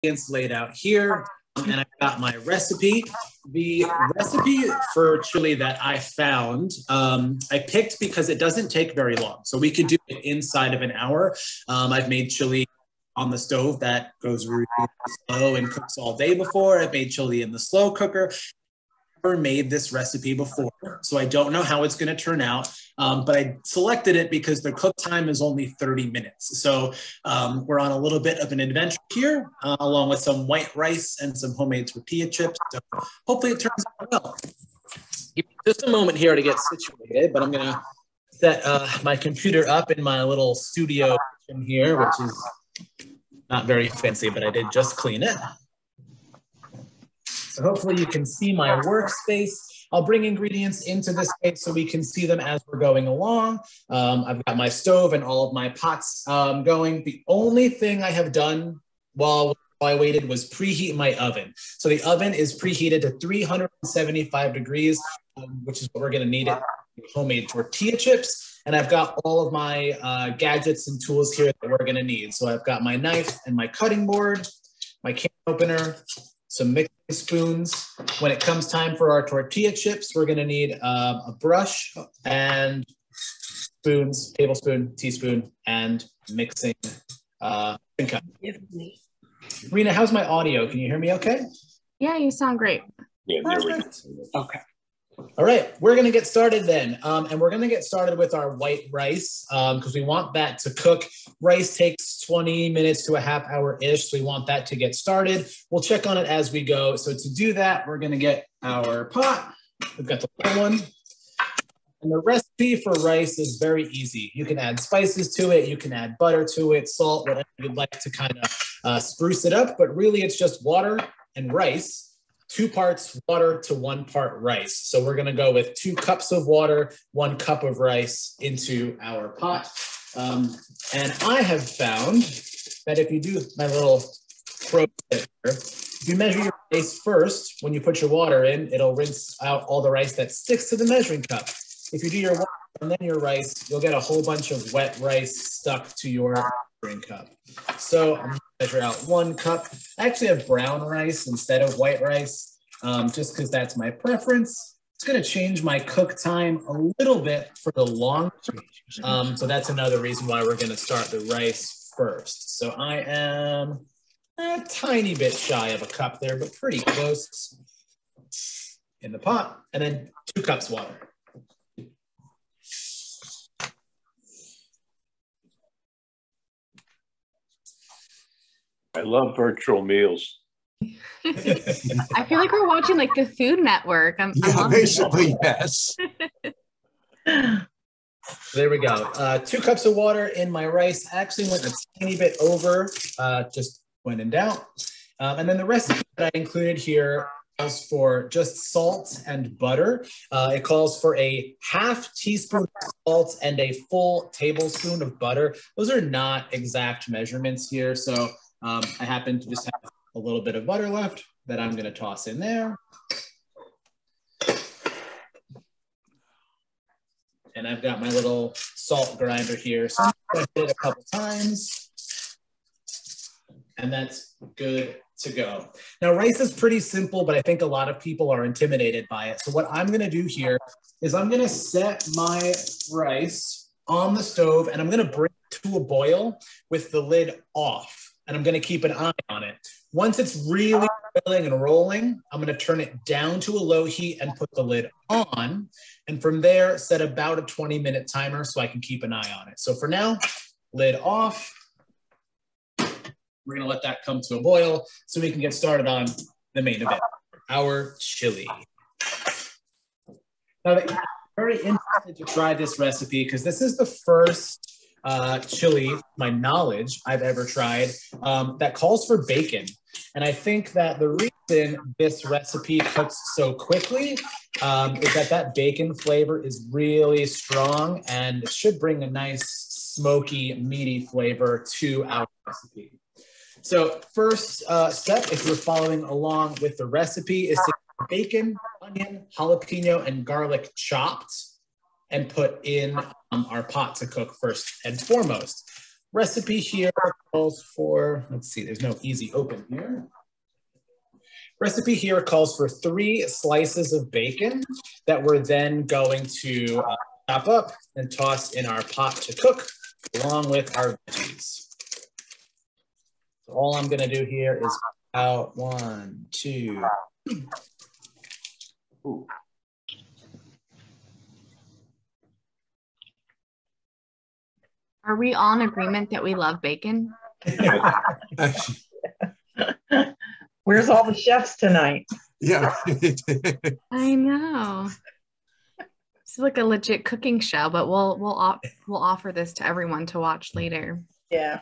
ingredients laid out here, and I've got my recipe. The recipe for chili that I found, I picked because it doesn't take very long. So we could do it inside of an hour. I've made chili on the stove that goes really slow and cooks all day before. I've made chili in the slow cooker. Never made this recipe before, so I don't know how it's going to turn out, but I selected it because the cook time is only 30 minutes. So we're on a little bit of an adventure here, along with some white rice and some homemade tortilla chips. So hopefully it turns out well. Give me just a moment here to get situated, but I'm going to set my computer up in my little studio in here, which is not very fancy, but I did just clean it. So hopefully you can see my workspace. I'll bring ingredients into this space so we can see them as we're going along. I've got my stove and all of my pots going. The only thing I have done while I waited was preheat my oven. So the oven is preheated to 375 degrees, which is what we're gonna need it homemade tortilla chips. And I've got all of my gadgets and tools here that we're gonna need. So I've got my knife and my cutting board, my can opener, some mixing spoons. When it comes time for our tortilla chips, we're gonna need a brush and spoons, tablespoon, teaspoon, and mixing cup. Rena, how's my audio? Can you hear me okay? Yeah, you sound great. Yeah, there we go. Okay. All right, we're gonna get started then. And we're gonna get started with our white rice because we want that to cook. Rice takes 20 minutes to a half hour-ish, so we want that to get started. We'll check on it as we go. So to do that, we're gonna get our pot. We've got the little one. And the recipe for rice is very easy. You can add spices to it, you can add butter to it, salt, whatever you'd like to kind of spruce it up, but really it's just water and rice. 2 parts water to 1 part rice. So we're gonna go with 2 cups of water, 1 cup of rice into our pot. And I have found that if you do my little pro tip here, if you measure your rice first, when you put your water in, it'll rinse out all the rice that sticks to the measuring cup. If you do your water and then your rice, you'll get a whole bunch of wet rice stuck to your measuring cup. So I'm gonna measure out 1 cup. I actually have brown rice instead of white rice, just because that's my preference. It's gonna change my cook time a little bit for the long term. So that's another reason why we're gonna start the rice first. So I am a tiny bit shy of a cup there, but pretty close in the pot. And then 2 cups water. I love virtual meals. I feel like we're watching like the Food Network. Yeah, basically, yes. There we go. 2 cups of water in my rice. I actually went a tiny bit over, just when in doubt. And then the recipe that I included here calls for just salt and butter. It calls for a half teaspoon of salt and a full tablespoon of butter. Those are not exact measurements here. So I happen to just have a little bit of butter left that I'm going to toss in there. And I've got my little salt grinder here. So I'm going to hit it a couple times. And that's good to go. Now, rice is pretty simple, but I think a lot of people are intimidated by it. So what I'm going to do here is I'm going to set my rice on the stove and I'm going to bring it to a boil with the lid off. And I'm going to keep an eye on it. Once it's really boiling and rolling, I'm going to turn it down to a low heat and put the lid on. And from there, set about a 20-minute timer so I can keep an eye on it. So for now, lid off. We're going to let that come to a boil so we can get started on the main event, our chili. Now, I'm very interested to try this recipe because this is the first chili, my knowledge, I've ever tried that calls for bacon. And I think that the reason this recipe cooks so quickly is that bacon flavor is really strong and it should bring a nice smoky, meaty flavor to our recipe. So first step, if you're following along with the recipe, is to get bacon, onion, jalapeno, and garlic chopped and put in our pot to cook first and foremost. Recipe here calls for, let's see, there's no easy open here. Recipe here calls for 3 slices of bacon that we're then going to chop up and toss in our pot to cook along with our veggies. So all I'm gonna do here is out 1, 2. Ooh. Are we all in agreement that we love bacon? Where's all the chefs tonight? Yeah. I know. It's like a legit cooking show, but we'll offer this to everyone to watch later. Yeah.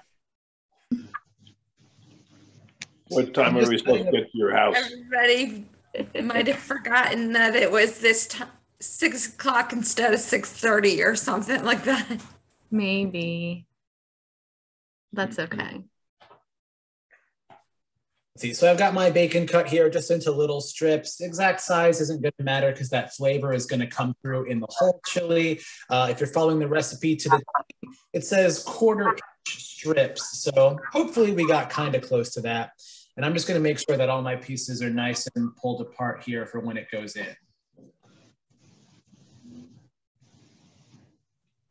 What time are we supposed to get to your house? Everybody might have forgotten that it was this time, 6 o'clock instead of 6:30 or something like that. Maybe. That's okay. See, so I've got my bacon cut here just into little strips. Exact size isn't going to matter because that flavor is going to come through in the whole chili. If you're following the recipe to the, it says 1/4 inch strips. So hopefully we got kind of close to that. And I'm just going to make sure that all my pieces are nice and pulled apart here for when it goes in.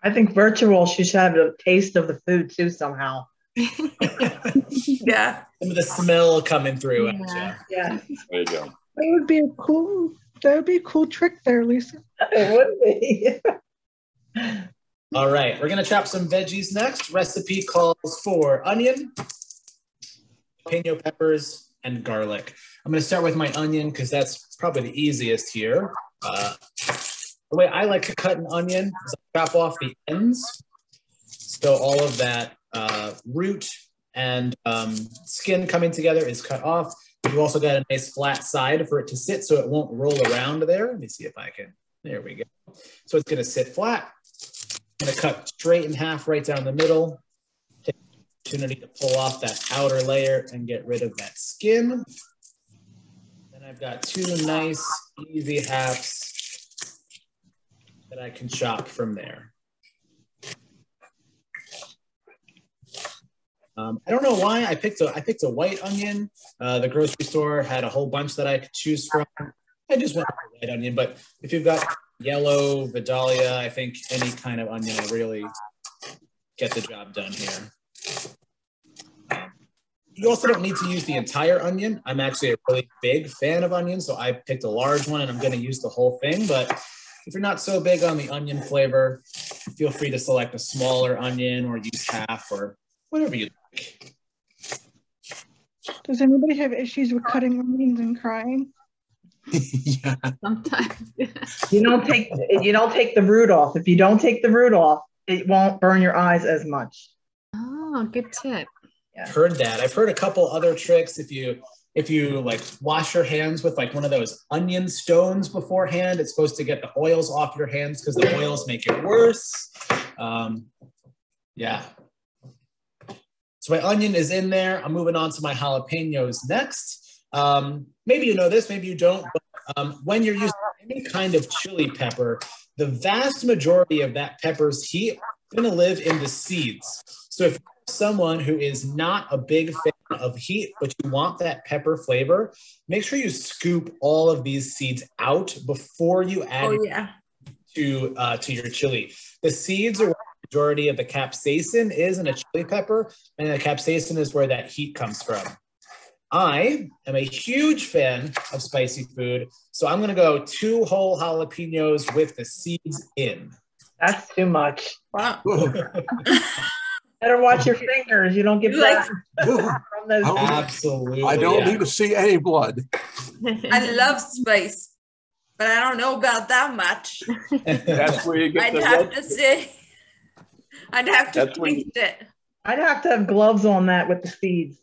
I think virtual should have a taste of the food too somehow. Yeah. Some of the smell coming through. Yeah. Yeah. There you go. That would be a cool trick there, Lisa. It would be. All right, we're going to chop some veggies next. Recipe calls for onion, jalapeno peppers, and garlic. I'm going to start with my onion because that's probably the easiest here. The way I like to cut an onion is I chop off the ends. So all of that root and skin coming together is cut off. You also got a nice flat side for it to sit so it won't roll around there. Let me see if I can. There we go. So it's going to sit flat. I'm going to cut straight in half right down the middle. Take the opportunity to pull off that outer layer and get rid of that skin. Then I've got 2 nice, easy halves that I can chop from there. I don't know why I picked a white onion. The grocery store had a whole bunch that I could choose from. I just went with white onion, but if you've got yellow, Vidalia, I think any kind of onion will really get the job done here. You also don't need to use the entire onion. I'm actually a really big fan of onions, so I picked a large one and I'm going to use the whole thing. But if you're not so big on the onion flavor, feel free to select a smaller onion or use half or whatever you like. Does anybody have issues with cutting onions and crying? Yeah. Sometimes. You don't take the root off. If you don't take the root off, it won't burn your eyes as much. Oh, good tip. Yeah. Heard that. I've heard a couple other tricks. If you like wash your hands with like one of those onion stones beforehand, it's supposed to get the oils off your hands because the oils make it worse. Yeah. So my onion is in there. I'm moving on to my jalapenos next. Maybe you know this, maybe you don't, but when you're using any kind of chili pepper, the vast majority of that pepper's heat is going to live in the seeds. So if you're someone who is not a big fan of heat, but you want that pepper flavor, make sure you scoop all of these seeds out before you add to your chili. The seeds are where the majority of the capsaicin is in a chili pepper, and the capsaicin is where that heat comes from. I am a huge fan of spicy food, so I'm going to go 2 whole jalapenos with the seeds in. That's too much. Wow. Better watch your fingers. You don't get blood from those. Absolutely. I don't need to see any blood. I love spice, but I don't know about that much. That's where you get I'd the have to say, I'd have to That's when you- taste it. I'd have to have gloves on that with the seeds.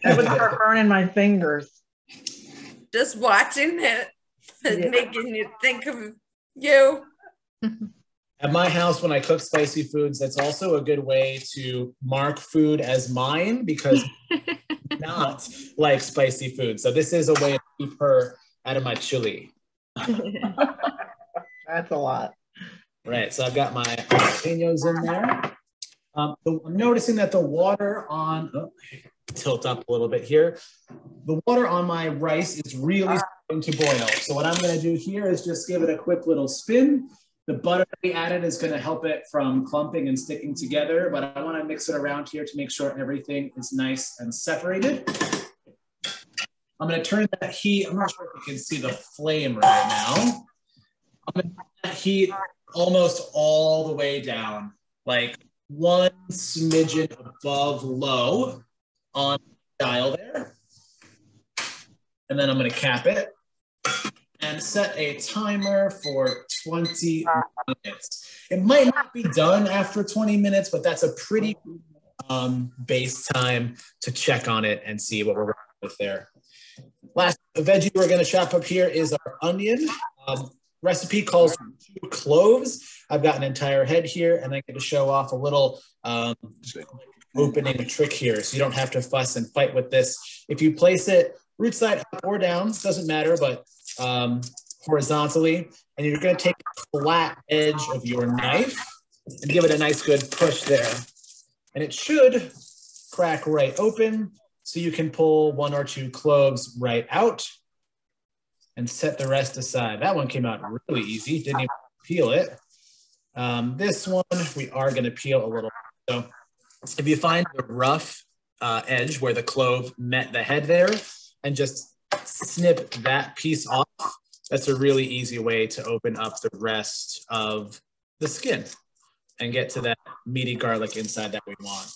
That would start burning my fingers. Just watching it is Yeah. making you think of you. At my house, when I cook spicy foods, that's also a good way to mark food as mine because I do not like spicy food. So this is a way to keep her out of my chili. That's a lot. Right, so I've got my jalapenos in there. I'm noticing that the water on, tilt up a little bit here. The water on my rice is really starting to boil. So what I'm gonna do here is just give it a quick little spin. The butter we added is gonna help it from clumping and sticking together, but I wanna mix it around here to make sure everything is nice and separated. I'm gonna turn that heat, I'm not sure if you can see the flame right now. I'm gonna turn that heat almost all the way down, like one smidgen above low on the dial there. And then I'm gonna cap it and set a timer for 20 minutes. It might not be done after 20 minutes, but that's a pretty base time to check on it and see what we're working with there. Last veggie we're gonna chop up here is our onion. Recipe calls for 2 cloves. I've got an entire head here, and I get to show off a little opening trick here, so you don't have to fuss and fight with this. If you place it root side up or down, doesn't matter, but horizontally, and you're going to take the flat edge of your knife and give it a nice good push there. And it should crack right open, so you can pull 1 or 2 cloves right out and set the rest aside. That one came out really easy, didn't even peel it. This one, we are gonna peel a little. So if you find the rough edge where the clove met the head there and just snip that piece off, that's a really easy way to open up the rest of the skin and get to that meaty garlic inside that we want.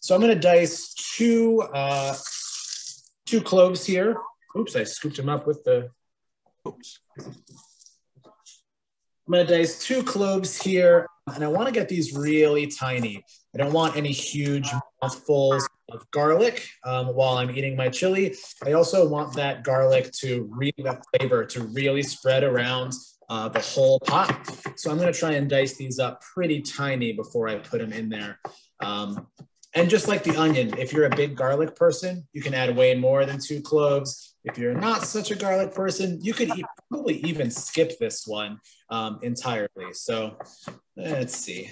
So I'm gonna dice 2 cloves here. Oops, I scooped them up with the, oops. I'm gonna dice 2 cloves here, and I wanna get these really tiny. I don't want any huge mouthfuls of garlic while I'm eating my chili. I also want that garlic to that flavor to really spread around the whole pot. So I'm gonna try and dice these up pretty tiny before I put them in there. And just like the onion, if you're a big garlic person, you can add way more than 2 cloves. If you're not such a garlic person, you could probably even skip this one entirely. So let's see.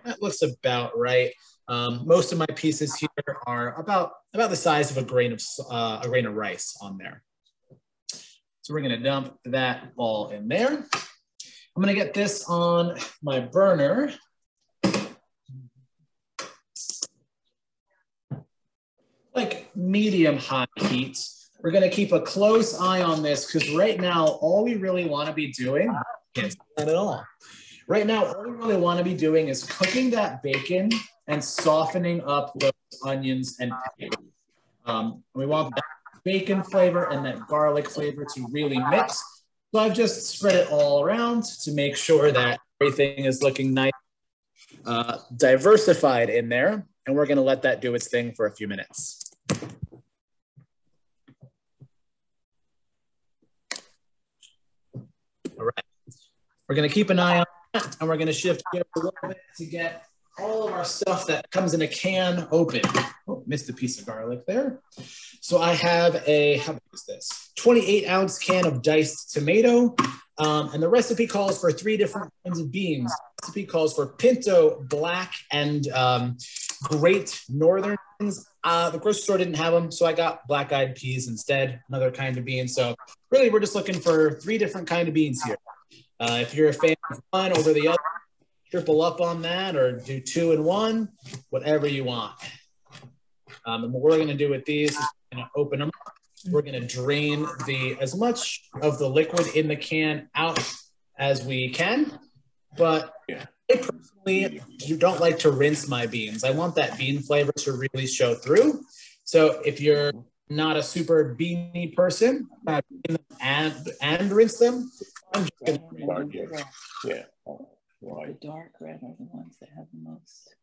That looks about right. Most of my pieces here are about the size of a grain of rice on there. So we're gonna dump that all in there. I'm gonna get this on my burner. Like medium high heat. We're gonna keep a close eye on this because right now, all we really wanna be doing, can't see that at all. Right now, all we really wanna be doing is cooking that bacon and softening up those onions and potatoes. We want that bacon flavor and that garlic flavor to really mix. So I've just spread it all around to make sure that everything is looking nice, diversified in there. And we're gonna let that do its thing for a few minutes. All right, we're gonna keep an eye on that, and we're gonna shift gears a little bit to get all of our stuff that comes in a can open. Oh, missed a piece of garlic there. So I have a, how big is this? 28-ounce can of diced tomato. And the recipe calls for 3 different kinds of beans. The recipe calls for pinto, black, and great northern beans. The grocery store didn't have them, so I got black-eyed peas instead, another kind of bean. So really, we're just looking for 3 different kinds of beans here. If you're a fan of one over the other, triple up on that or do 2 in 1, whatever you want. And what we're gonna do with these is we're gonna open them up. We're gonna drain as much of the liquid in the can out as we can. But I personally don't like to rinse my beans. I want that bean flavor to really show through. So if you're not a super beany person, and rinse them, I'm just gonna Yeah. The dark red are the ones that have the most.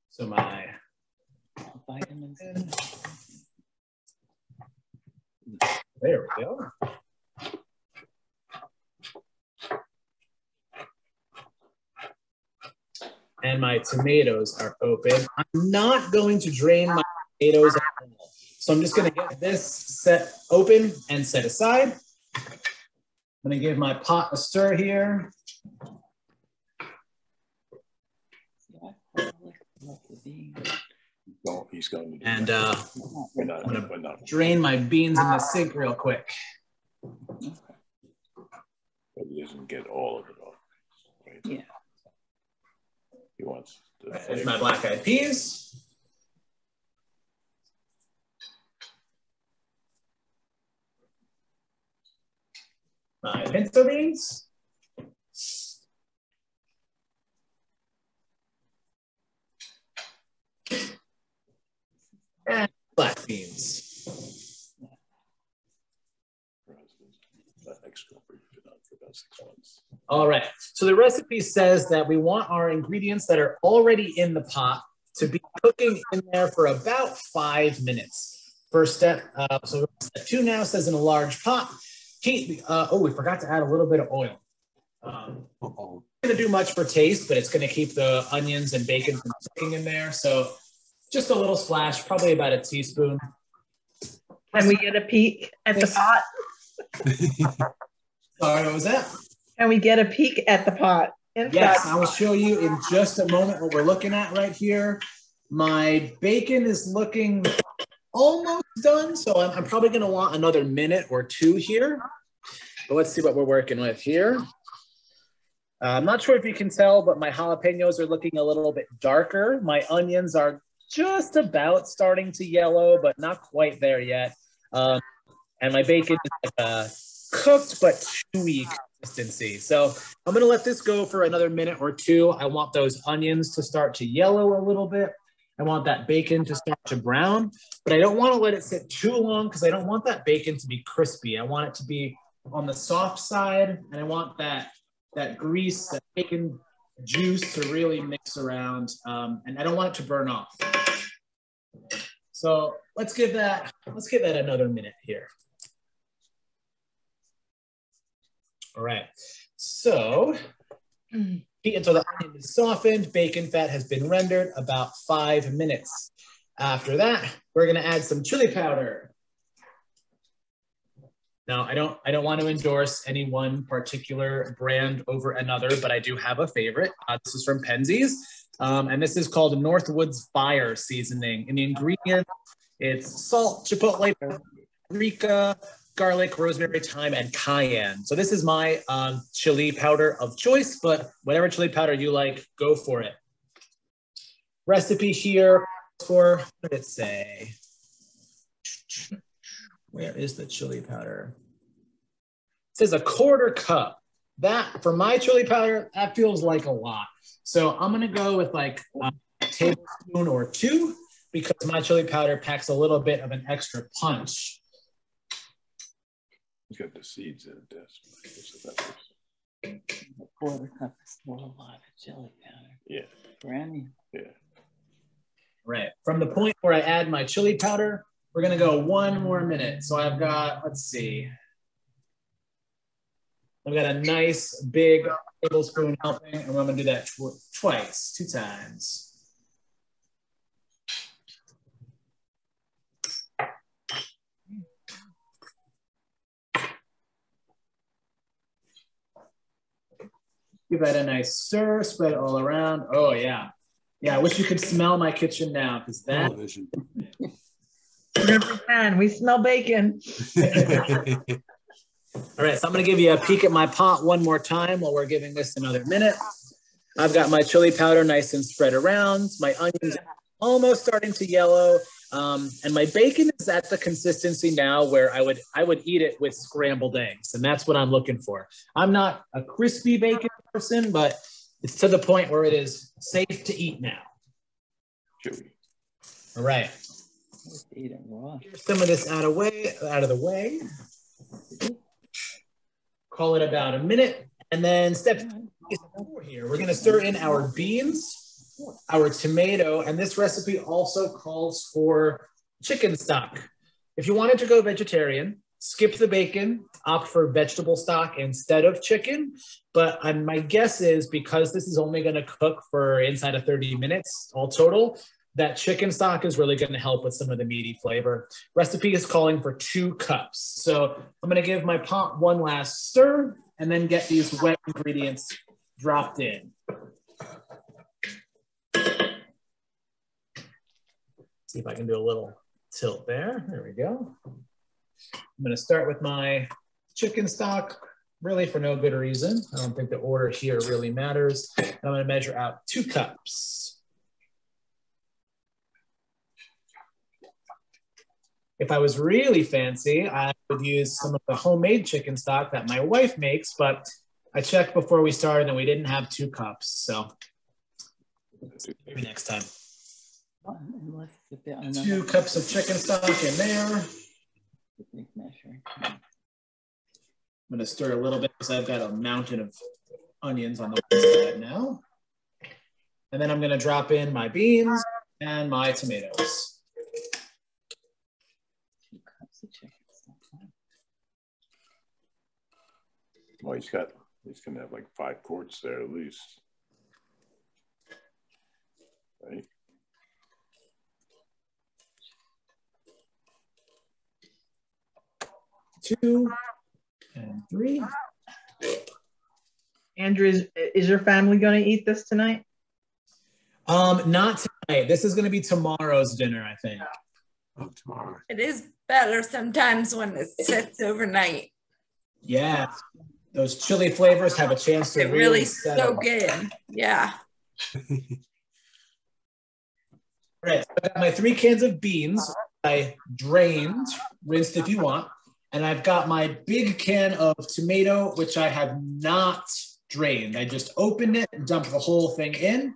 So my vitamins. There we go. And my tomatoes are open. I'm not going to drain my tomatoes at all. So I'm just gonna get this set open and set aside. I'm gonna give my pot a stir here. beans. He's going to do And that. I'm gonna drain my beans in the sink real quick. But he doesn't get all of it off. Right? Yeah. He wants the There's my black eyed peas. My pinto beans. And black beans. All right. So the recipe says that we want our ingredients that are already in the pot to be cooking in there for about 5 minutes. First step. So step 2 now says in a large pot. Heat. We forgot to add a little bit of oil. Going to do much for taste, but it's going to keep the onions and bacon from cooking in there. So just a little splash, probably about a teaspoon. Can we get a peek at the pot? Sorry, what was that? Can we get a peek at the pot? Yes, I will show you in just a moment what we're looking at right here. My bacon is looking almost done, so I'm probably going to want another minute or 2 here. But let's see what we're working with here. I'm not sure if you can tell, but my jalapenos are looking a little bit darker. My onions are just about starting to yellow, but not quite there yet. And my bacon is like cooked but chewy consistency. So I'm going to let this go for another minute or 2. I want those onions to start to yellow a little bit. I want that bacon to start to brown, but I don't want to let it sit too long because I don't want that bacon to be crispy. I want it to be on the soft side, and I want that grease, that bacon juice to really mix around, and I don't want it to burn off. So let's give that another minute here. All right, so heat until the onion is softened. Bacon fat has been rendered about 5 minutes. After that, we're gonna add some chili powder. Now, I don't want to endorse any one particular brand over another, but I do have a favorite. This is from Penzeys, and this is called Northwoods Fire Seasoning. And the ingredients, it's salt, chipotle, paprika, garlic, rosemary, thyme, and cayenne. So this is my chili powder of choice, but whatever chili powder you like, go for it. Recipe here for, what did it say? Where is the chili powder? It says a 1/4 cup. That, for my chili powder, that feels like a lot. So I'm gonna go with like a tablespoon or 2 because my chili powder packs a little bit of an extra punch. He's got the seeds in it. A 1/4 cup is still a lot of chili powder. Yeah. Granny. Yeah. Right. From the point where I add my chili powder, we're gonna go 1 more minute. So I've got, let's see. I've got a nice big tablespoon helping, and I'm gonna do that twice, 2 times. Give that a nice stir, spread it all around. Oh yeah. Yeah, I wish you could smell my kitchen now, because that. Television. We smell bacon. All right, so I'm gonna give you a peek at my pot one more time while we're giving this another minute. I've got my chili powder nice and spread around. My onions are almost starting to yellow. And my bacon is at the consistency now where I would eat it with scrambled eggs. And that's what I'm looking for. I'm not a crispy bacon person, but it's to the point where it is safe to eat now. Chewy. All right. Eat it raw. Here's some of this out of the way. Call it about a minute. And then step 4 here, we're gonna stir in our beans, our tomato, and this recipe also calls for chicken stock. If you wanted to go vegetarian, skip the bacon, opt for vegetable stock instead of chicken. But my guess is because this is only gonna cook for inside of 30 minutes all total, that chicken stock is really gonna help with some of the meaty flavor. Recipe is calling for 2 cups. So I'm gonna give my pot one last stir and then get these wet ingredients dropped in. see if I can do a little tilt there. There we go. I'm gonna start with my chicken stock, really for no good reason. I don't think the order here really matters. I'm gonna measure out 2 cups. If I was really fancy, I would use some of the homemade chicken stock that my wife makes, but I checked before we started and we didn't have 2 cups, so maybe next time. 2 cups of chicken stock in there. I'm gonna stir a little bit because I've got a mountain of onions on the one side now. And then I'm gonna drop in my beans and my tomatoes. 2 cups of chicken. Well, he's gonna have like 5 quarts there at least. Right? Two and 3. Andrew, is your family going to eat this tonight? Not tonight. This is going to be tomorrow's dinner, I think. Oh, tomorrow. It is better sometimes when it sits overnight. Yeah, those chili flavors have a chance to It really settle. soak in. Yeah. All right, so I got my 3 cans of beans. I drained, rinsed if you want. And I've got my big can of tomato, which I have not drained. I just opened it and dumped the whole thing in.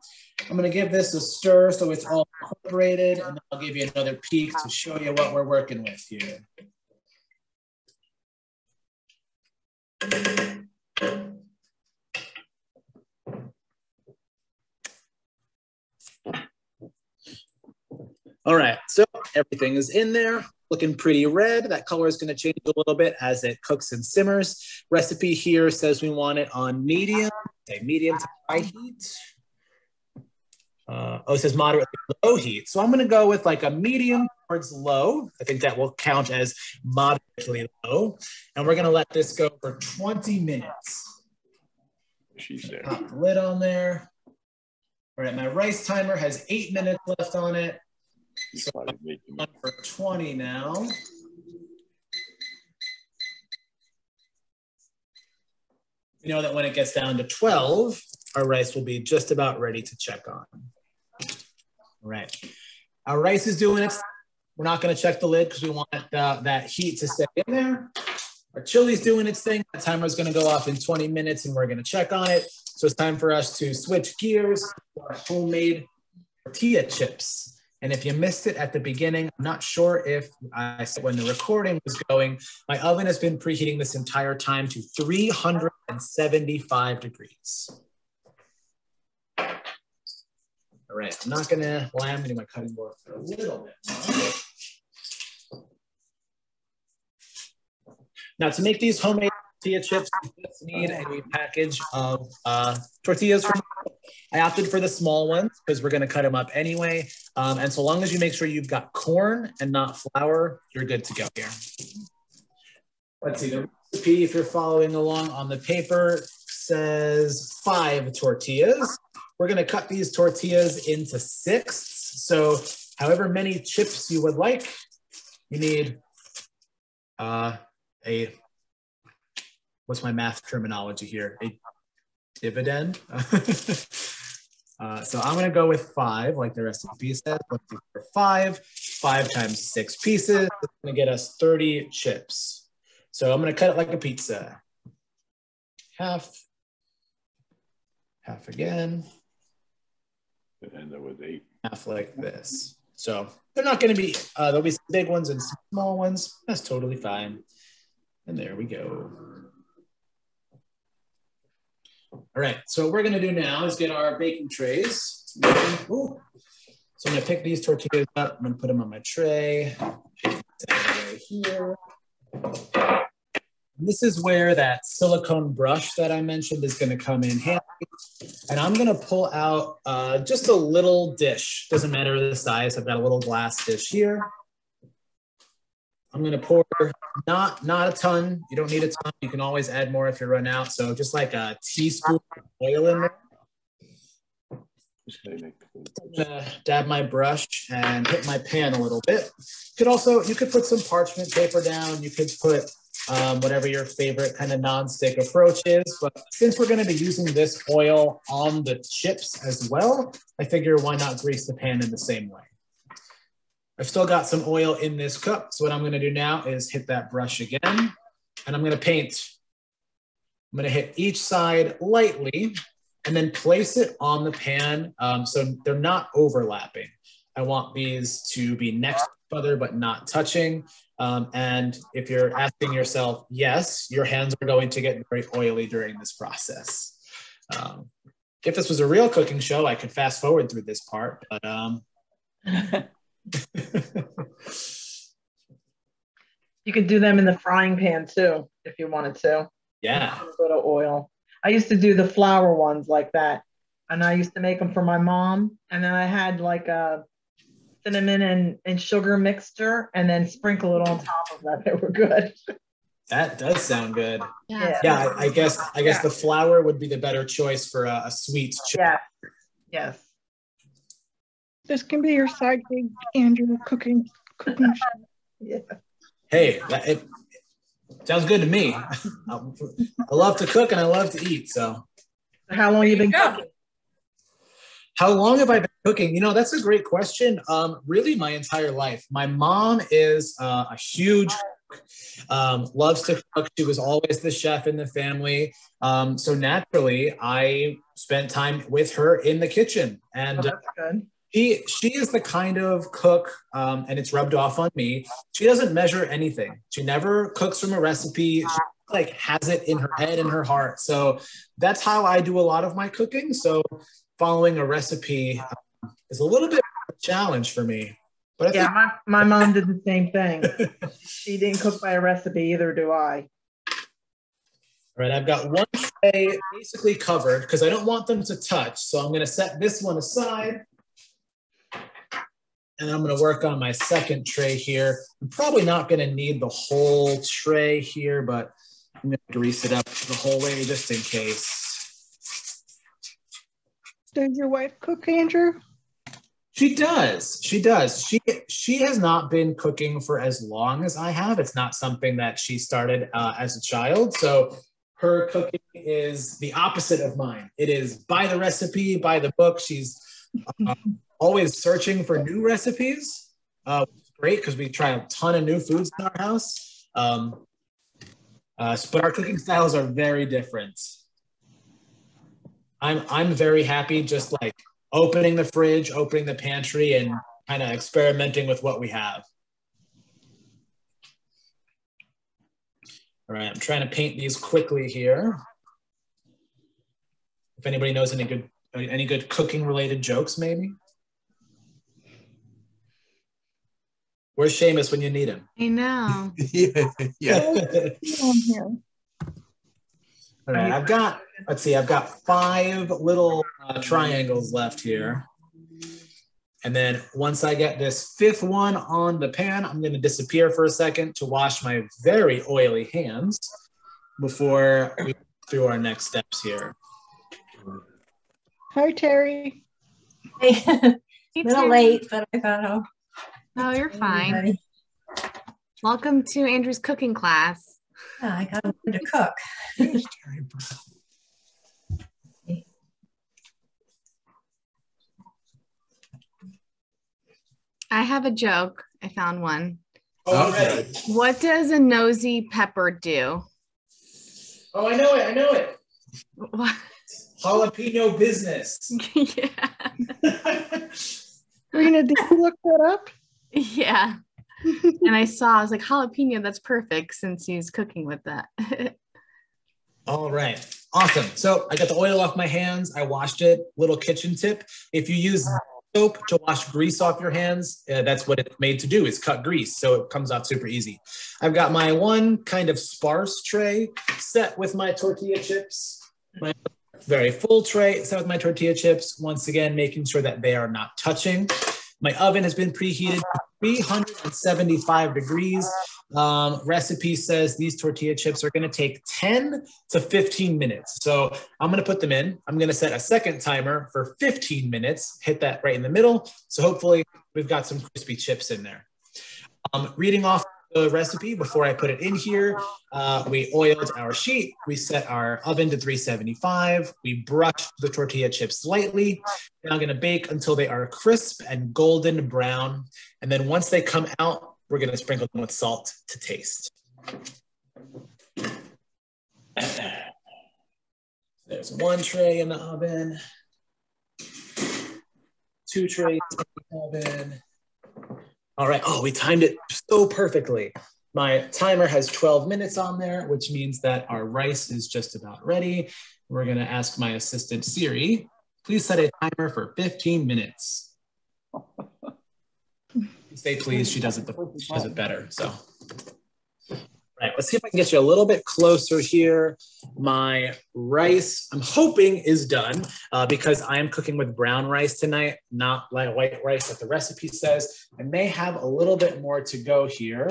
I'm gonna give this a stir so it's all incorporated, and then I'll give you another peek to show you what we're working with here. All right, so everything is in there, looking pretty red. That color is going to change a little bit as it cooks and simmers. Recipe here says we want it on medium, say medium to high heat. It says moderate to low heat. So I'm going to go with like a medium towards low. I think that will count as moderately low. And we're going to let this go for 20 minutes. She's there. Pop the lid on there. All right, my rice timer has 8 minutes left on it. So I'm on for 20 now. You know that when it gets down to 12, our rice will be just about ready to check on. All right, our rice is doing its, we're not gonna check the lid because we want that heat to stay in there. Our chili's doing its thing. The timer is gonna go off in 20 minutes and we're gonna check on it. So it's time for us to switch gears to our homemade tortilla chips. And if you missed it at the beginning, I'm not sure if I said when the recording was going, my oven has been preheating this entire time to 375 degrees. All right, I'm not gonna, well, I'm gonna do my cutting board for a little bit more. Now to make these homemade tortilla chips, you just need a package of tortillas from I opted for the small ones because we're going to cut them up anyway. And so long as you make sure you've got corn and not flour, you're good to go here. Let's see, the recipe, if you're following along on the paper, says 5 tortillas. We're going to cut these tortillas into 6. So however many chips you would like, you need what's my math terminology here? A dividend. So I'm gonna go with 5, like the recipe says. Let's do 5 times 6 pieces. It's gonna get us 30 chips. So I'm gonna cut it like a pizza. Half again. And there was 8. Half like this. So they're not gonna be, there'll be some big ones and small ones. That's totally fine. And there we go. All right, so what we're gonna do now is get our baking trays. Ooh. So I'm gonna pick these tortillas up. I'm gonna put them on my tray. Right here. And this is where that silicone brush that I mentioned is gonna come in handy. And I'm gonna pull out just a little dish. Doesn't matter the size. I've got a little glass dish here. I'm gonna pour not a ton. You don't need a ton. You can always add more if you run out. So just like a teaspoon of oil in there. I'm gonna dab my brush and hit my pan a little bit. You could put some parchment paper down. You could put whatever your favorite kind of non-stick approach is. But since we're going to be using this oil on the chips as well, I figure why not grease the pan in the same way. I've still got some oil in this cup. So what I'm going to do now is hit that brush again, and I'm going to paint. I'm going to hit each side lightly and then place it on the pan so they're not overlapping. I want these to be next to each other but not touching. And if you're asking yourself, yes, your hands are going to get very oily during this process. If this was a real cooking show, I could fast forward through this part, but you could do them in the frying pan too, if you wanted to. Yeah. A little oil. I used to do the flour ones like that. And I used to make them for my mom. And then I had like a cinnamon and sugar mixture and then sprinkle it on top of that. They were good. That does sound good. Yeah. I guess the flour would be the better choice for a sweet chip. Yeah. Yes. This can be your side gig, Andrew, cooking show. Yeah. Hey, it sounds good to me. I love to cook and I love to eat. So, How long have you been cooking? how long have I been cooking? You know, that's a great question. Really, my entire life. My mom is a huge loves to cook. She was always the chef in the family. So naturally, I spent time with her in the kitchen, and That's good. she is the kind of cook, and it's rubbed off on me. She doesn't measure anything. She never cooks from a recipe. She like has it in her head and her heart. So that's how I do a lot of my cooking. So following a recipe is a little bit of a challenge for me. But I think My mom did the same thing. She didn't cook by a recipe, either do I. all right, I've got one tray basically covered because I don't want them to touch. So I'm going to set this one aside. And I'm going to work on my second tray here. I'm probably not going to need the whole tray here, but I'm going to grease it up the whole way just in case. Does your wife cook, Andrew? She does. She does. She has not been cooking for as long as I have. It's not something that she started as a child. So her cooking is the opposite of mine. It is by the recipe, by the book. She's always searching for new recipes. Which is great because we try a ton of new foods in our house. But our cooking styles are very different. I'm very happy just like opening the fridge, opening the pantry, and kind of experimenting with what we have. All right, I'm trying to paint these quickly here. If anybody knows any good cooking related jokes, maybe. Where's Seamus when you need him? I know. Yeah. On here. All right, I've got 5 little triangles left here. And then once I get this 5th one on the pan, I'm going to disappear for a second to wash my very oily hands before we go through our next steps here. Hi, Terry. Hey, Hey, a little Terry. late, but I thought, oh, Oh, you're fine. everybody. Welcome to Andrew's cooking class. Yeah, I got to learn to cook. I have a joke. I found one. Oh, okay. What does a nosy pepper do? Oh, I know it. What? Jalapeno business. Yeah. Rena, did you look that up? Yeah. And I was like, jalapeno, that's perfect since he's cooking with that. All right. Awesome. So I got the oil off my hands. I washed it. Little kitchen tip. If you use soap to wash grease off your hands, that's what it's made to do, is cut grease. So it comes off super easy. I've got my one kind of sparse tray set with my tortilla chips. My very full tray set with my tortilla chips. Once again, making sure that they are not touching. My oven has been preheated to 375 degrees. Recipe says these tortilla chips are going to take 10 to 15 minutes. So I'm going to put them in. I'm going to set a second timer for 15 minutes, hit that right in the middle. So hopefully we've got some crispy chips in there. Reading off the recipe before I put it in here, we oiled our sheet. We set our oven to 375. We brushed the tortilla chips lightly. Now I'm going to bake until they are crisp and golden brown. And then once they come out, we're going to sprinkle them with salt to taste. There's one tray in the oven, 2 trays in the oven. All right. Oh, we timed it so perfectly. My timer has 12 minutes on there, which means that our rice is just about ready. We're going to ask my assistant Siri, please set a timer for 15 minutes. Say please, she does it better. So, all right, let's see if I can get you a little bit closer here. My rice, I'm hoping, is done because I am cooking with brown rice tonight, not like white rice like the recipe says. I may have a little bit more to go here.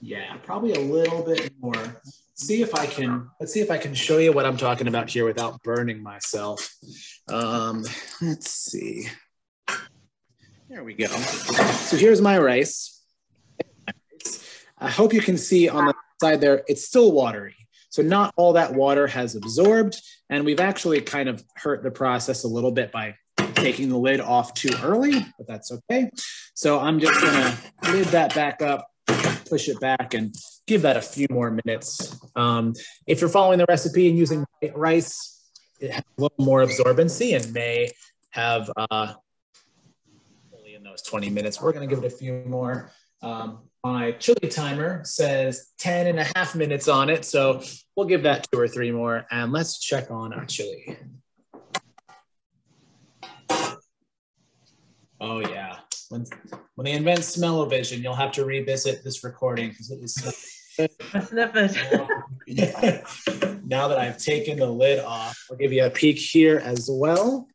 Yeah, probably a little bit more. Let's see if I can show you what I'm talking about here without burning myself. Let's see. There we go. So here's my rice. I hope you can see on the side there, it's still watery. So not all that water has absorbed. And we've actually kind of hurt the process a little bit by taking the lid off too early, but that's okay. So I'm just gonna lid that back up, push it back, and give that a few more minutes. If you're following the recipe and using white rice, it has a little more absorbency and may have only in those 20 minutes. We're gonna give it a few more. My chili timer says 10 and a half minutes on it, so we'll give that 2 or 3 more, and let's check on our chili. Oh yeah, when they invent smell-o-vision, you'll have to revisit this recording because it is so Now that I've taken the lid off, I'll give you a peek here as well.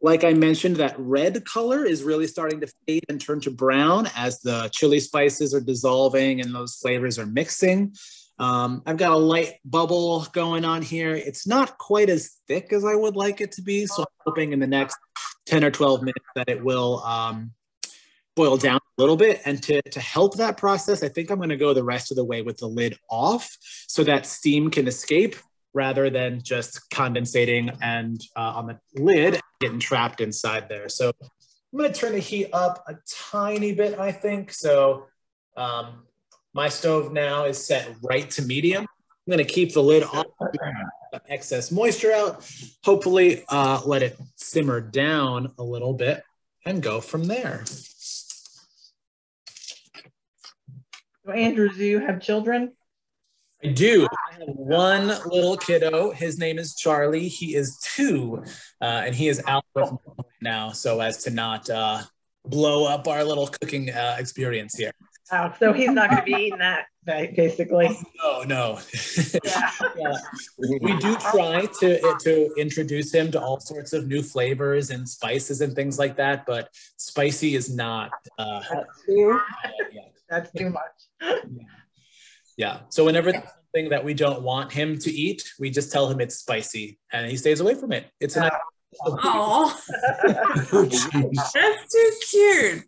Like I mentioned, that red color is really starting to fade and turn to brown as the chili spices are dissolving and those flavors are mixing. I've got a light bubble going on here. It's not quite as thick as I would like it to be, so I'm hoping in the next 10 or 12 minutes that it will boil down a little bit. And to help that process, I think I'm gonna go the rest of the way with the lid off so that steam can escape rather than just condensating and on the lid getting trapped inside there. So I'm gonna turn the heat up a tiny bit, I think. So my stove now is set right to medium. I'm gonna keep the lid off, excess moisture out, hopefully let it simmer down a little bit and go from there. So Andrew, do you have children? I do. I have one little kiddo. His name is Charlie. He is 2, and he is out with me now, so as to not blow up our little cooking experience here. Oh, so he's not going to be eating that, basically. No. Yeah. Yeah. We do try to introduce him to all sorts of new flavors and spices and things like that, but spicy is not. That's too much. Yeah. So whenever there's something that we don't want him to eat, we just tell him it's spicy and he stays away from it. It's an Oh, that's too cute.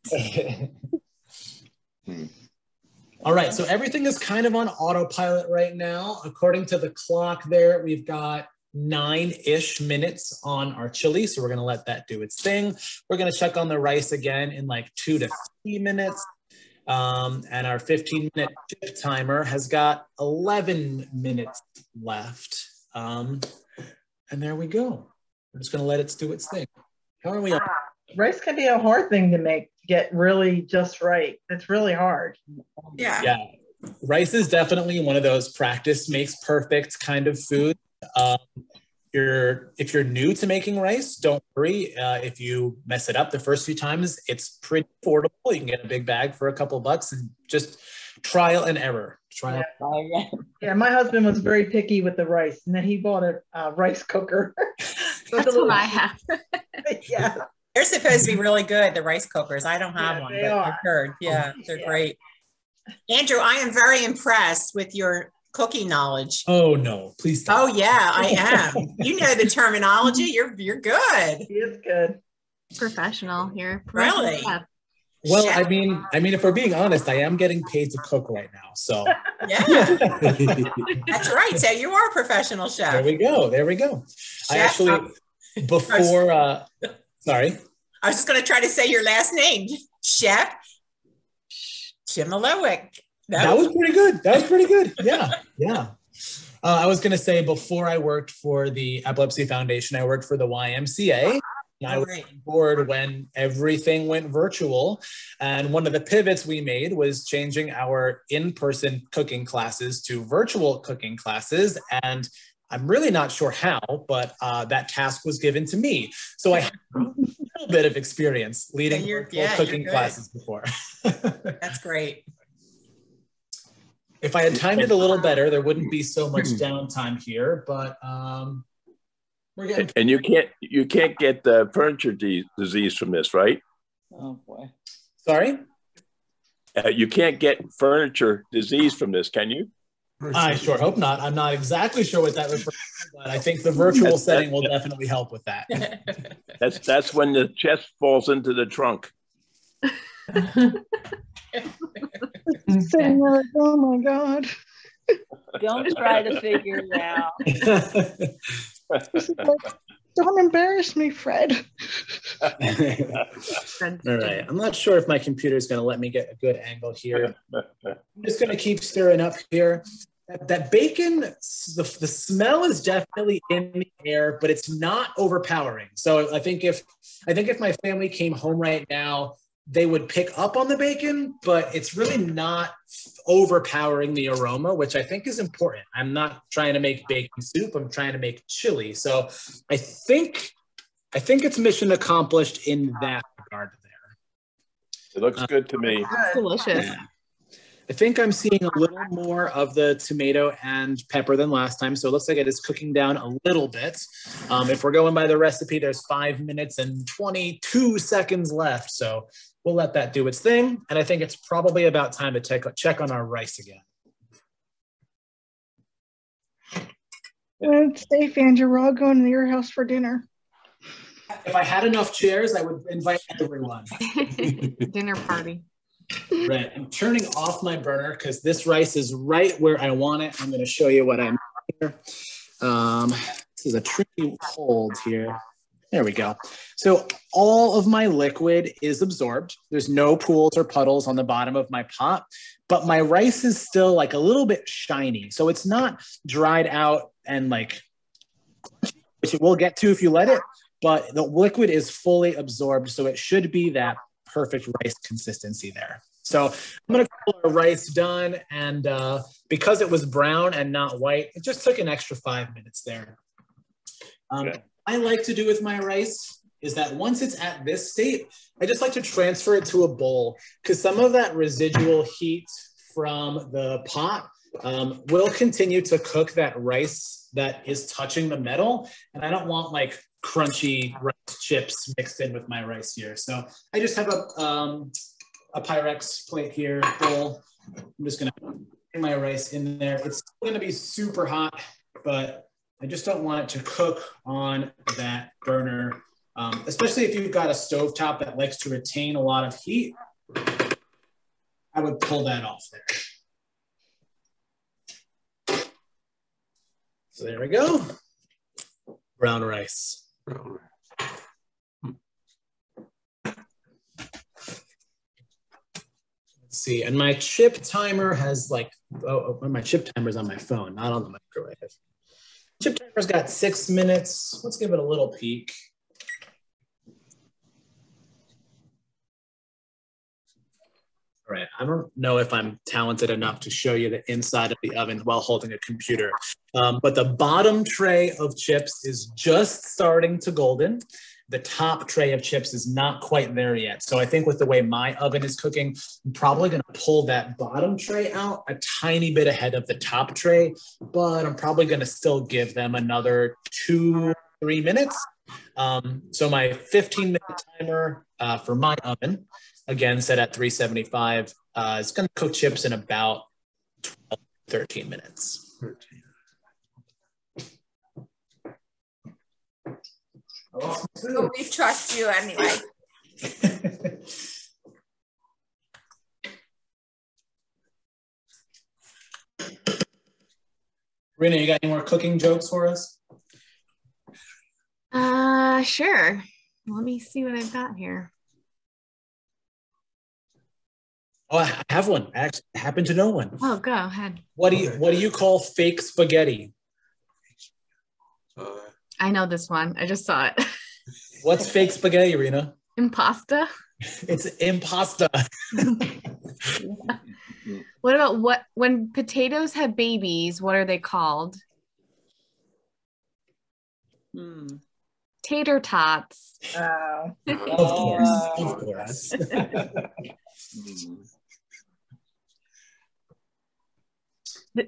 All right, so everything is kind of on autopilot right now. According to the clock there, we've got 9-ish minutes on our chili, so we're gonna let that do its thing. We're gonna check on the rice again in like 2 to 3 minutes. And our 15-minute chip timer has got 11 minutes left. And there we go. We're just gonna let it do its thing. How are we on? Rice can be a hard thing to make, get really just right. It's really hard. Yeah. Rice is definitely one of those practice makes perfect kind of food. If you're new to making rice, don't worry. If you mess it up the first few times, it's pretty affordable. You can get a big bag for a couple bucks and just trial and error. Yeah, my husband was very picky with the rice, and then he bought a rice cooker. That's what I have. Yeah. They're supposed to be really good, the rice cookers. I don't have Yeah, one, they but are. I've heard. Yeah, they're Yeah. great. Andrew, I am very impressed with your cooking knowledge. Oh no, please Oh don't. yeah, I am. You know the terminology. You're good. He is good. professional here. Really? Chef. Well, Chef. I mean, if we're being honest, I am getting paid to cook right now. So Yeah, that's right. So you are a professional chef. there we go. There we go. I Chef, actually, before, sorry. I was just going to try to say your last name, Chef Chimalowick. That was pretty good. That was pretty good. Yeah, yeah. I was going to say, before I worked for the Epilepsy Foundation, I worked for the YMCA. And I was on board when everything went virtual. And one of the pivots we made was changing our in-person cooking classes to virtual cooking classes. And I'm really not sure how, but that task was given to me. So I have a little bit of experience leading virtual cooking classes before. That's great. If I had timed it a little better, there wouldn't be so much downtime here, but we're getting. And you can't get the furniture disease from this, right? Oh boy. Sorry? You can't get furniture disease from this, can you? I sure hope not. I'm not exactly sure what that refers to, but I think the virtual setting will definitely help with that. That's when the chest falls into the trunk. Sitting there like, oh my God. Don't try to figure it out. Don't embarrass me, Fred. All right. I'm not sure if my computer is going to let me get a good angle here. I'm just going to keep stirring up here. That bacon, the smell is definitely in the air, but it's not overpowering. So I think if my family came home right now, they would pick up on the bacon, but it's really not overpowering the aroma, which I think is important. I'm not trying to make bacon soup. I'm trying to make chili. So I think it's mission accomplished in that regard there. It looks good to me. It's delicious. Yeah. I think I'm seeing a little more of the tomato and pepper than last time. So it looks like it is cooking down a little bit. If we're going by the recipe, there's 5 minutes and 22 seconds left. So we'll let that do its thing. And I think it's probably about time to check on our rice again. It's safe, Andrew. We're all going to your house for dinner. If I had enough chairs, I would invite everyone. Dinner party. Right. I'm turning off my burner because this rice is right where I want it. I'm going to show you what I'm here. This is a tricky hold here. There we go. So all of my liquid is absorbed. There's no pools or puddles on the bottom of my pot, but my rice is still like a little bit shiny. So it's not dried out and like, which it will get to if you let it, but the liquid is fully absorbed. So it should be that perfect rice consistency there. So I'm going to call our rice done. And because it was brown and not white, it just took an extra 5 minutes there. Okay. I like to do with my rice is that once it's at this state, I just like to transfer it to a bowl because some of that residual heat from the pot will continue to cook that rice that is touching the metal. And I don't want like crunchy rice chips mixed in with my rice here. So I just have a Pyrex plate here, bowl. I'm just gonna put my rice in there. It's gonna be super hot, but I just don't want it to cook on that burner, especially if you've got a stovetop that likes to retain a lot of heat. I would pull that off there. So there we go. Brown rice. Let's see, and my chip timer has like, my chip timer's on my phone, not on the microwave. Chip timer's got 6 minutes. Let's give it a little peek. All right, I don't know if I'm talented enough to show you the inside of the oven while holding a computer, but the bottom tray of chips is just starting to golden. The top tray of chips is not quite there yet. So I think with the way my oven is cooking, I'm probably gonna pull that bottom tray out a tiny bit ahead of the top tray, but I'm probably gonna still give them another 2-3 minutes. So my 15-minute timer for my oven, again, set at 375, is going to cook chips in about 12, 13 minutes. 13. But we trust you anyway. Rena, you got any more cooking jokes for us? Sure. Let me see what I've got here. Oh, I have one. I actually happen to know one. Oh, go ahead. What do you call fake spaghetti? I know this one. I just saw it. What's fake spaghetti, Rena? Impasta. It's impasta. What about when potatoes have babies, what are they called? Tater tots. Oh. Of course.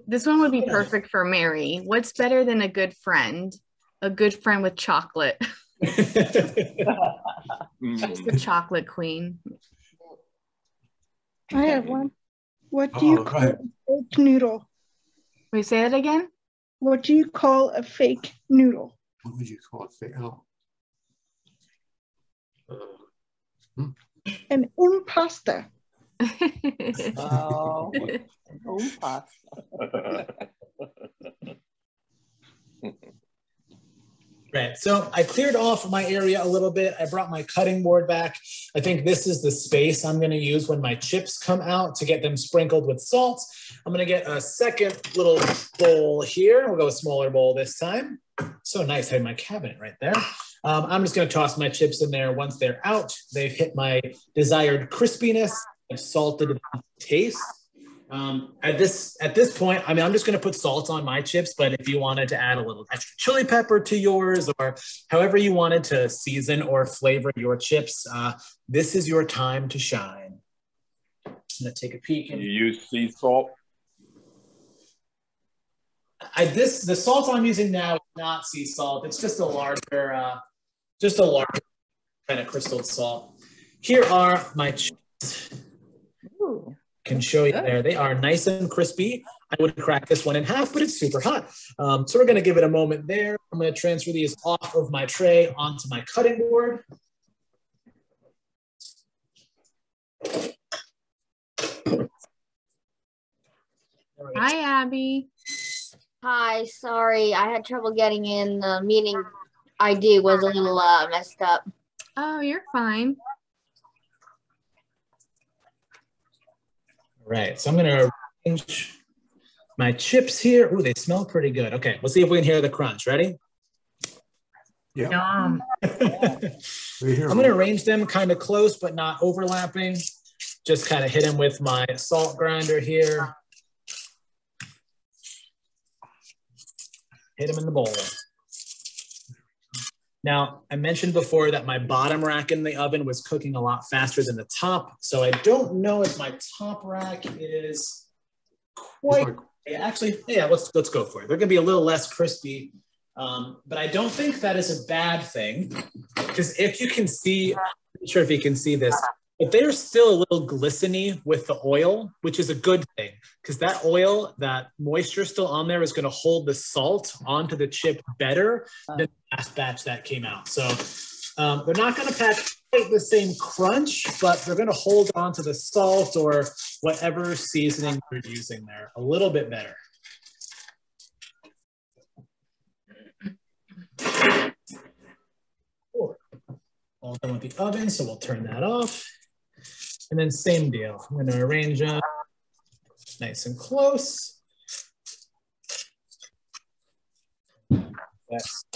This one would be perfect for Mary. What's better than a good friend? A good friend with chocolate. She's the chocolate queen. I have one. What do you call a fake noodle? Wait, say that again? What do you call a fake noodle? What would you call it? Fake? Oh. An impasta. Oh, pasta. Right. So I cleared off my area a little bit. I brought my cutting board back. I think this is the space I'm going to use when my chips come out to get them sprinkled with salt. I'm going to get a second little bowl here. We'll go a smaller bowl this time. So nice having my cabinet right there. I'm just going to toss my chips in there. Once they're out, they've hit my desired crispiness. I've salted it to taste. At this point, I mean, I'm just going to put salt on my chips, but if you wanted to add a little extra chili pepper to yours or however you wanted to season or flavor your chips, this is your time to shine. I'm going to take a peek. You use sea salt? The salt I'm using now is not sea salt. It's just a larger kind of crystal salt. Here are my chips. Ooh. Can show you there. They are nice and crispy. I would crack this one in half, but it's super hot. So we're going to give it a moment there. I'm going to transfer these off of my tray onto my cutting board. Hi, Abby. Hi, sorry, I had trouble getting in. The meeting ID was a little messed up. Oh, you're fine. All right, so I'm going to arrange my chips here. Ooh, they smell pretty good. Okay, let's see if we can hear the crunch. Ready? Yeah. Yum. I'm going to arrange them kind of close, but not overlapping. Just kind of hit them with my salt grinder here. Hit them in the bowl. Now, I mentioned before that my bottom rack in the oven was cooking a lot faster than the top. So I don't know if my top rack is quite, actually, yeah, let's go for it. They're gonna be a little less crispy, but I don't think that is a bad thing because if you can see, I'm not sure if you can see this, but they're still a little glistening with the oil, which is a good thing because that oil, that moisture still on there is going to hold the salt onto the chip better than the last batch that came out. So they're not going to pack quite the same crunch, but they're going to hold onto the salt or whatever seasoning you're using there a little bit better. Cool. All done with the oven, so we'll turn that off. And then same deal. I'm going to arrange them nice and close. That's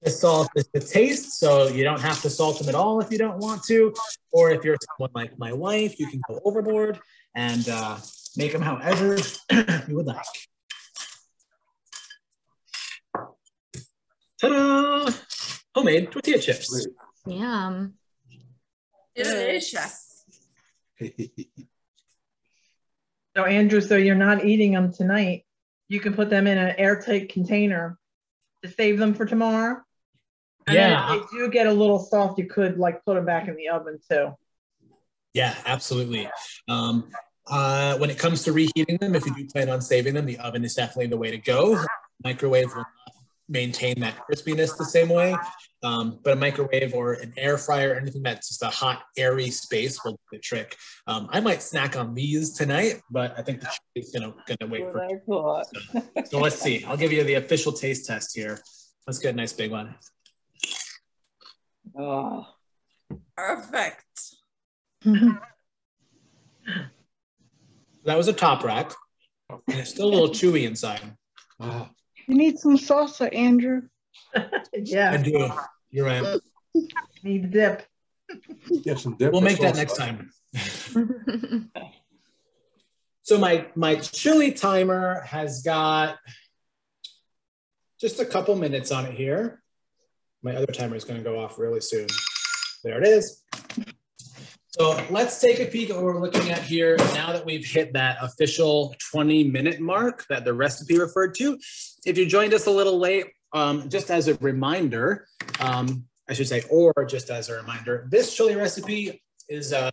the salt is the taste, so you don't have to salt them at all if you don't want to. Or if you're someone like my wife, you can go overboard and make them however you would like. Ta-da! Homemade tortilla chips. Yum. Delicious. So Andrew, so you're not eating them tonight. You can put them in an airtight container to save them for tomorrow? And Yeah. then if they do get a little soft, you could like put them back in the oven too. Yeah, absolutely. When it comes to reheating them, if you do plan on saving them, the oven is definitely the way to go. Microwave will not maintain that crispiness the same way, but a microwave or an air fryer, anything that's just a hot, airy space will do the trick. I might snack on these tonight, but I think the chili's gonna wait What for I thought. So let's see. I'll give you the official taste test here. Let's get a nice big one. Oh, Perfect. That was a top rack, and it's still a little chewy inside. Ah, You need some salsa, Andrew. Yeah. I do. You're right. Need dip. get some dip. We'll or make that salsa. next time. So my chili timer has got just a couple minutes on it here. My other timer is going to go off really soon. There it is. So let's take a peek at what we're looking at here now that we've hit that official 20-minute mark that the recipe referred to. If you joined us a little late, just as a reminder, I should say, or just as a reminder, this chili recipe is, I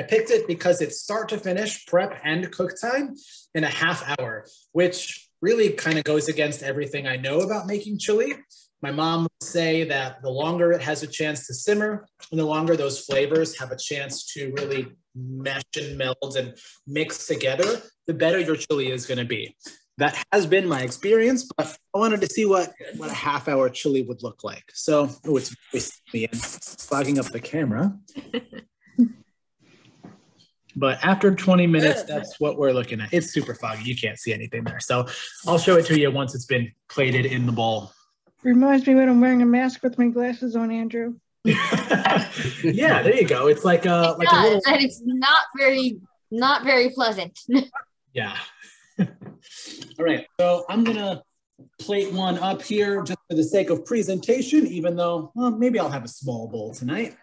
picked it because it's start to finish prep and cook time in a half hour, which really kind of goes against everything I know about making chili. My mom would say that the longer it has a chance to simmer and the longer those flavors have a chance to really mesh and meld and mix together, the better your chili is going to be. That has been my experience, but I wanted to see what a half-hour chili would look like. So, oh, it's me and fogging up the camera. But after 20 minutes, that's what we're looking at. It's super foggy. You can't see anything there. So I'll show it to you once it's been plated in the bowl. Reminds me when I'm wearing a mask with my glasses on, Andrew. Yeah, there you go. It's like a little. And it's not very pleasant. Yeah. All right. So I'm gonna plate one up here just for the sake of presentation, even though, well, maybe I'll have a small bowl tonight.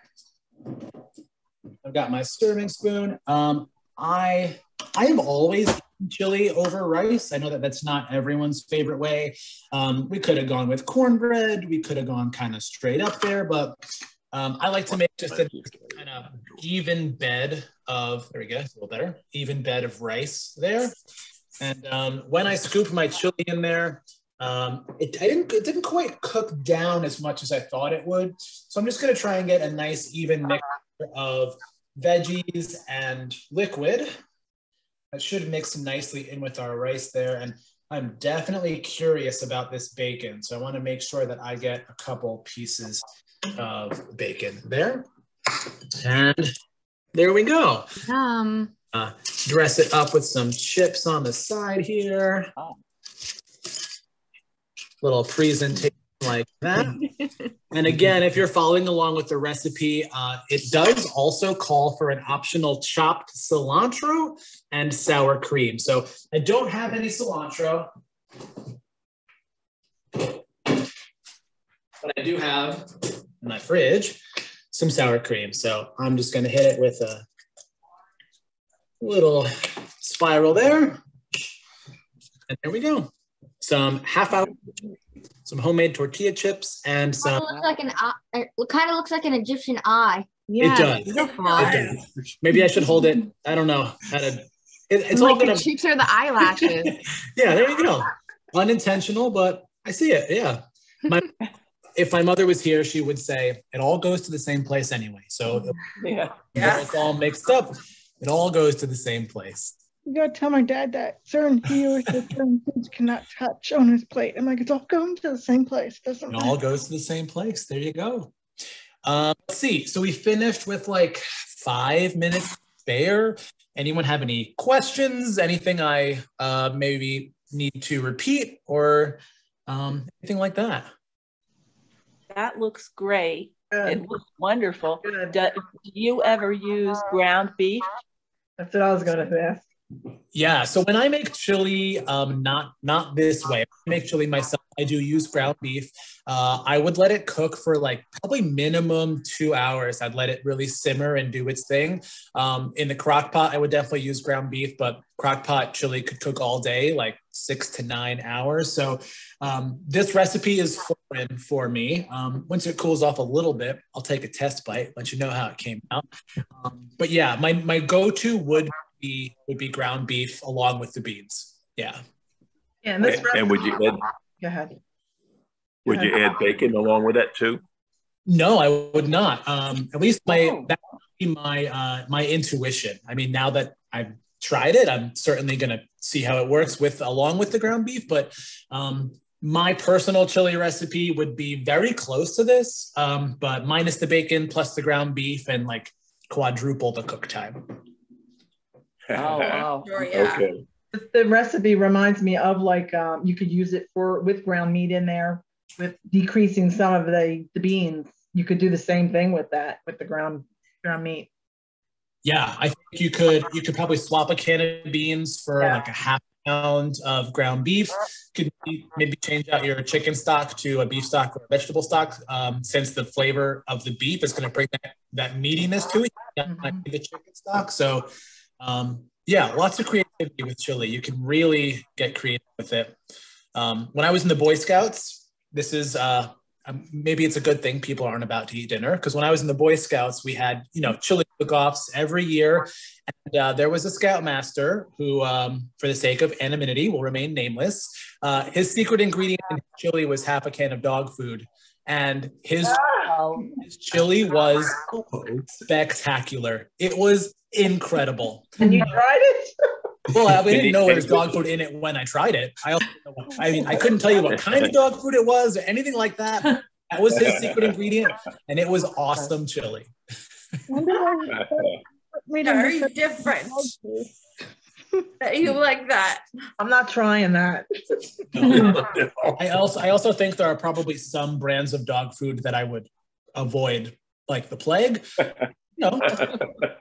I've got my serving spoon. I have always eaten chili over rice. I know that that's not everyone's favorite way. We could have gone with cornbread. We could have gone kind of straight up there, but I like to make just a kind of even bed of, there we go, it's a little better, even bed of rice there. And when I scoop my chili in there, it didn't quite cook down as much as I thought it would. So I'm just gonna try and get a nice even mixture of veggies and liquid. That should mix nicely in with our rice there. And I'm definitely curious about this bacon. So I want to make sure that I get a couple pieces of bacon there. And there we go. Dress it up with some chips on the side here. Little presentation like that. And again, if you're following along with the recipe, it does also call for an optional chopped cilantro and sour cream. So I don't have any cilantro, but I do have in my fridge some sour cream. So I'm just going to hit it with a little spiral there. And there we go. Some half-hour, some homemade tortilla chips, and some. It kind of looks like an Egyptian eye. Yeah, it does. Beautiful. It does. Maybe I should hold it. I don't know how to. It's like all gonna. The cheeks are the eyelashes. Yeah, there you go. Unintentional, but I see it. Yeah. If my mother was here, she would say it all goes to the same place anyway. So yeah, it's all mixed up. It all goes to the same place. You gotta tell my dad that certain healers that certain foods cannot touch on his plate. I'm like, it's all going to the same place. Doesn't it all goes to the same place. There you go. Let's see. So we finished with like 5 minutes spare. Anyone have any questions? Anything I maybe need to repeat or anything like that? That looks great. Good. It looks wonderful. Good. Do you ever use ground beef? That's what I was going to ask. Yeah, so when I make chili, not this way. I make chili myself. I do use ground beef. I would let it cook for like probably minimum 2 hours. I'd let it really simmer and do its thing. In the crock pot, I would definitely use ground beef, but crock pot chili could cook all day, like 6 to 9 hours. So this recipe is foreign for me. Once it cools off a little bit, I'll take a test bite, let you know how it came out. But yeah, my go-to would be ground beef along with the beans. Yeah. Yeah, and this And would you add? Go ahead. Would you add bacon along with that too? No, I would not. At least that would be my intuition. I mean, now that I've tried it, I'm certainly going to see how it works along with the ground beef. But my personal chili recipe would be very close to this, but minus the bacon plus the ground beef and like quadruple the cook time. Oh, wow. Sure, yeah. Okay. The recipe reminds me of like you could use it with ground meat in there, with decreasing some of the beans. You could do the same thing with that, with the ground meat. Yeah, I think you could probably swap a can of beans for like a half pound of ground beef. Could maybe change out your chicken stock to a beef stock or a vegetable stock, since the flavor of the beef is going to bring that meatiness to it. The chicken stock. So yeah, lots of creativity with chili. You can really get creative with it. When I was in the Boy Scouts, this is maybe it's a good thing people aren't about to eat dinner, because when I was in the Boy Scouts, we had chili cook-offs every year, and there was a Scoutmaster who, for the sake of anonymity, will remain nameless. His secret ingredient in chili was half a can of dog food, and his chili was spectacular. It was incredible. And you tried it? Well, we didn't know there was dog food in it when I tried it. I couldn't tell you what kind of dog food it was or anything like that. That was his secret ingredient, and it was awesome chili. Very different. You like that? I'm not trying that. I also think there are probably some brands of dog food that I would avoid, like the plague. No,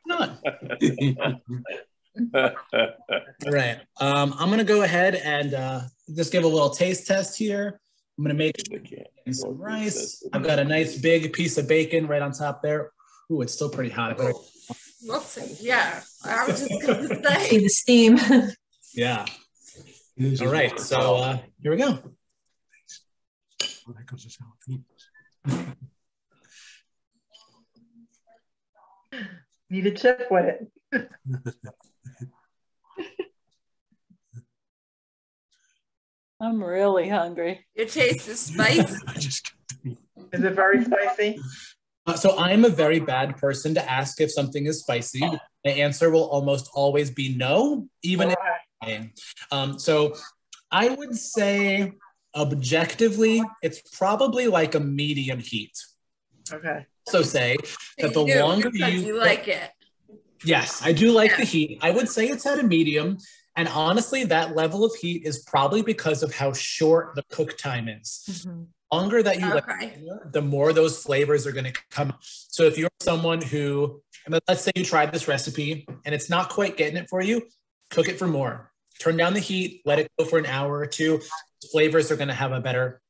not. All right. I'm going to go ahead and just give a little taste test here. I'm going to make some rice. I've got a nice big piece of bacon right on top there. Ooh, it's still pretty hot. Yeah, I was just going to say. See the steam. Yeah. All right. So here we go. Need a chip with it. I'm really hungry. Your taste is spicy. Is it very spicy? So I'm a very bad person to ask if something is spicy. The answer will almost always be no, even if so I would say objectively, it's probably like a medium heat. Okay. So say that the longer you like it. Yes, I do like the heat. I would say it's at a medium. And honestly, that level of heat is probably because of how short the cook time is. Mm-hmm. Longer that you let it, the more those flavors are going to come. So if you're someone who, let's say you tried this recipe and it's not quite getting it for you, cook it for more. Turn down the heat, let it go for an hour or two. Flavors are going to have a better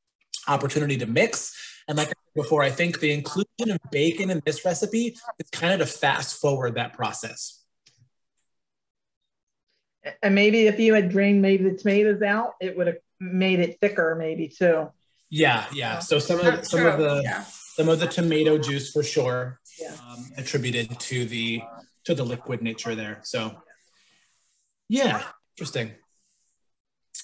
opportunity to mix. And like I said before, I think the inclusion of bacon in this recipe is kind of to fast forward that process. And maybe if you had drained maybe the tomatoes out, it would have made it thicker maybe too. Yeah. So some of the tomato juice for sure attributed to the liquid nature there. So yeah, interesting.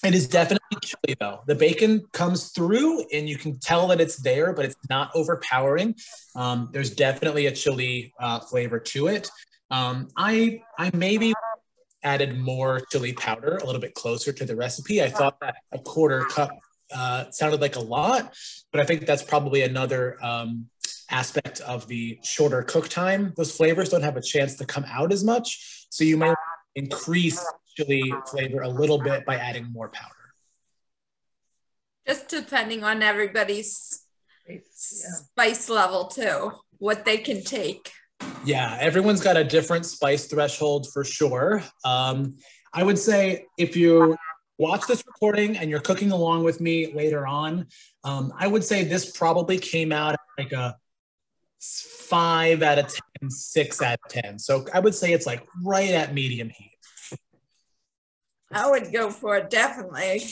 It is definitely chili though. The bacon comes through and you can tell that it's there, but it's not overpowering. There's definitely a chili flavor to it. I maybe added more chili powder a little bit closer to the recipe. I thought that a quarter cup sounded like a lot, but I think that's probably another aspect of the shorter cook time. Those flavors don't have a chance to come out as much. So you might increase chili flavor a little bit by adding more powder. Just depending on everybody's spice level too, what they can take. Yeah, everyone's got a different spice threshold for sure. I would say if you watch this recording and you're cooking along with me later on, I would say this probably came out like a 5 out of 10, 6 out of 10. So I would say it's like right at medium heat. I would go for it, definitely.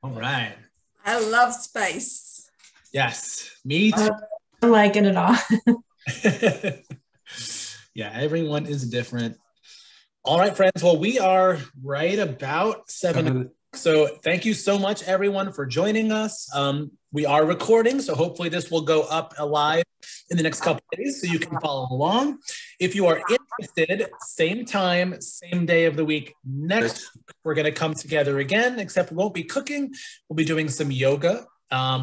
All right. I love spice. Yes, me too. I like it at all. Yeah, everyone is different. All right, friends. Well, we are right about 7. So thank you so much, everyone, for joining us. We are recording, so hopefully this will go up live in the next couple of days so you can follow along. If you are interested, same time, same day of the week, next week, we're going to come together again, except we won't be cooking. We'll be doing some yoga.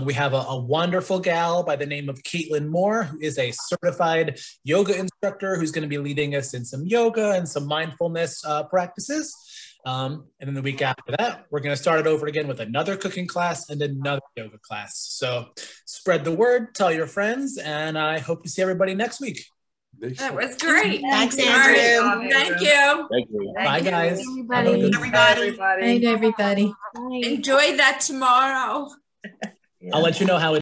We have a wonderful gal by the name of Caitlin Moore, who is a certified yoga instructor who's going to be leading us in some yoga and some mindfulness practices. And then the week after that, we're going to start it over again with another cooking class and another yoga class. So spread the word, tell your friends, and I hope to see everybody next week. That was great. Thanks, Andrew. Thank you. Thank you. Bye, guys. Everybody. Night, everybody. Enjoy that tomorrow. I'll let you know how it